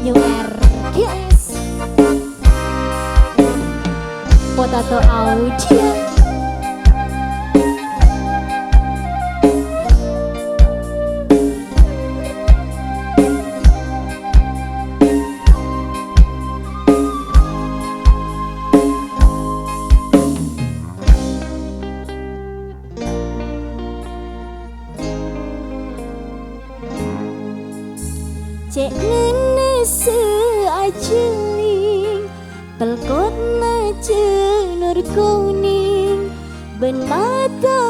New RGS Potato Audio. Cek ngene seajeling pelkot nace nur kuning ben mata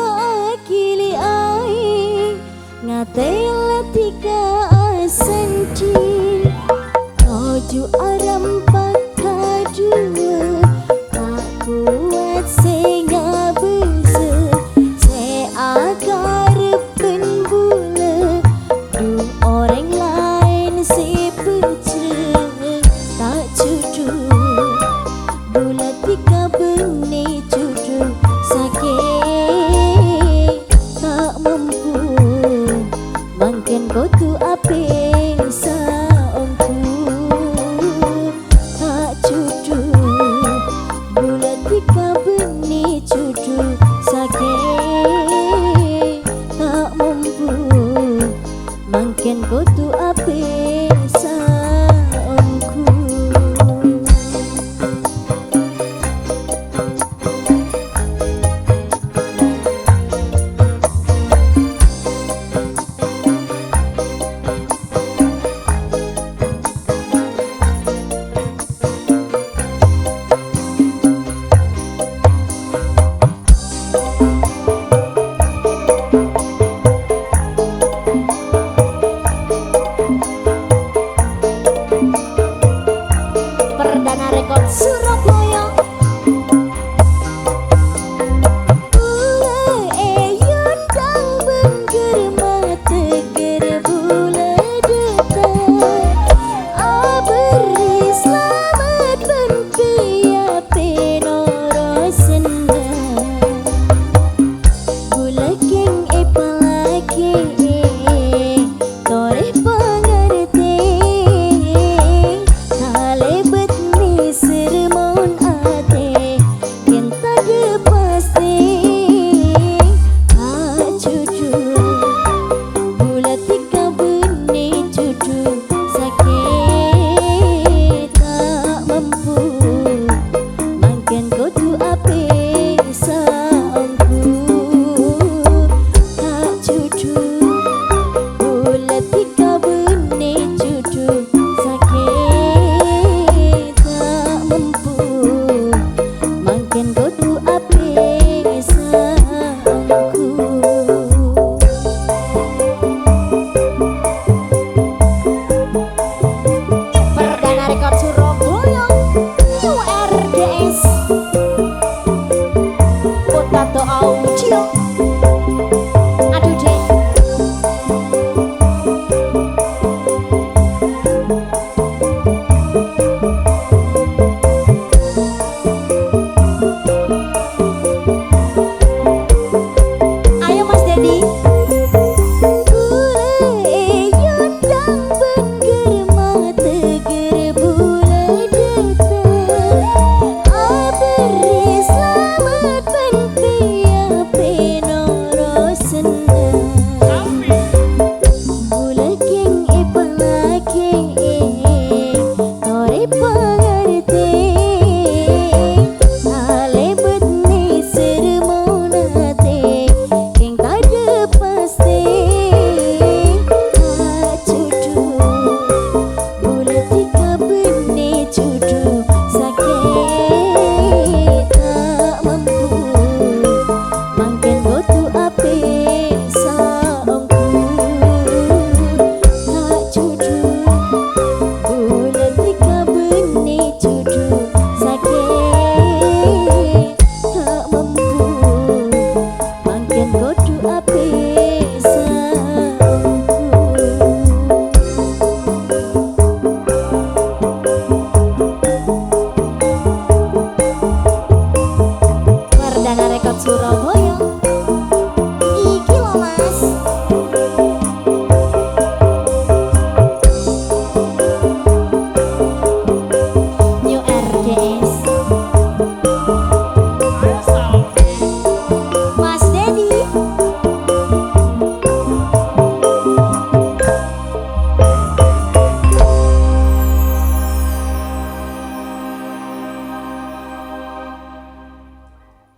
kili aing ngatela tika asentin toju aram pakadua tak kuat sehingga beza se agar ben bula du orang lain si pecah tak cucu bulat tika benih cucu sakit tak mampu makin kau tu ape saongku tak cucu bulat tika benih cucu sakit tak mampu makin kau tu ape saongku. Perdana Rekod Surabaya. Yundang bengger mata ger bula depan aberi selamat benpia penoro senang bula keng epalake tore pengerti talebet sermon ate yang tak pasti cucu bulat tika benih cucu sakit tak mampu makin kau tu ape saongku tak cucu bulat tika benih cucu sakit tak mampu makin kau tu ape saongku. Perdana Rekod Surabaya New RGS Potato Audio. Aduh deh ayo Mas Dedi. Yundang bengger mata ger bula depan aberi selamat benpia penoro senang bula keng epalake tore pengerti talebet ni sermon ate keng tak pasti tak cucu bulat tika benih cucu sakit tak mampu makin kau tu ape saongku tak cucu bulat tika benih cucu sakit tak mampu makin kau tu ape saongku. Perdana Rekod Surabaya.